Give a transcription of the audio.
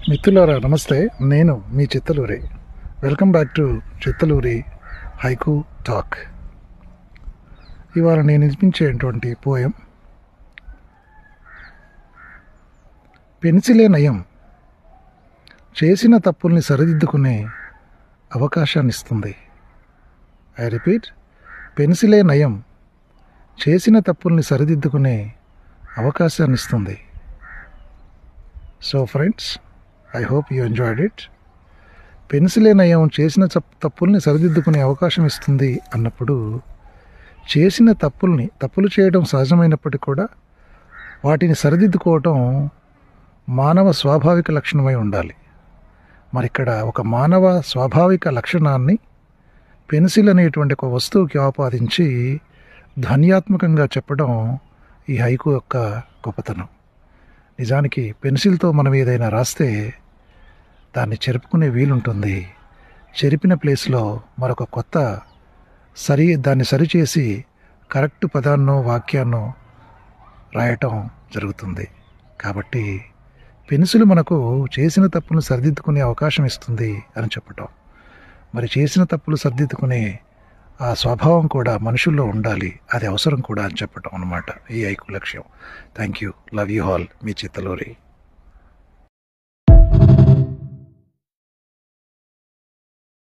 మిత్రులారా నమస్తే, నేను మీ Chittaluri. Welcome back to Chittaluri haiku talk. ఇవాళ నేను వినిపించేటువంటి పోయం పెన్సిలే నయం, చేసిన తప్పుల్ని సరిదిద్దుకునే అవకాశాన్ని ఇస్తుంది. ఐ రిపీట్, పెన్సిలే నయం, చేసిన తప్పుల్ని సరిదిద్దుకునే అవకాశాన్ని ఇస్తుంది. So friends, I hope you enjoyed it. పెన్సిలే నయం, చేసిన తప్పుల్ని సరిదిద్దుకునే అవకాశం ఇస్తుంది అన్నప్పుడు, చేసిన తప్పులు చేయడం సహజమైనప్పటికీ కూడా వాటిని సరిదిద్దుకోవటం మానవ స్వాభావిక లక్షణమై ఉండాలి. మరి ఇక్కడ ఒక మానవ స్వాభావిక లక్షణాన్ని పెన్సిల్ అనేటువంటి ఒక వస్తువుకి ఆపాదించి ధ్వన్యాత్మకంగా చెప్పడం ఈ హైకు యొక్క గొప్పతనం. నిజానికి పెన్సిల్తో మనం ఏదైనా రాస్తే దాన్ని చెరుపుకునే వీలుంటుంది. చెరిపిన ప్లేస్లో మరొక కొత్త దాన్ని సరిచేసి కరెక్ట్ పదాన్నో వాక్యాన్నో రాయటం జరుగుతుంది. కాబట్టి పెన్సిల్ మనకు చేసిన తప్పును సరిదిద్దుకునే అవకాశం ఇస్తుంది అని చెప్పటం, మరి చేసిన తప్పులు సరిదిద్దుకునే ఆ స్వభావం కూడా మనుషుల్లో ఉండాలి, అది అవసరం కూడా అని చెప్పటం అన్నమాట ఈ హైకు లక్ష్యం. Thank you, love you all, me Chittaluri.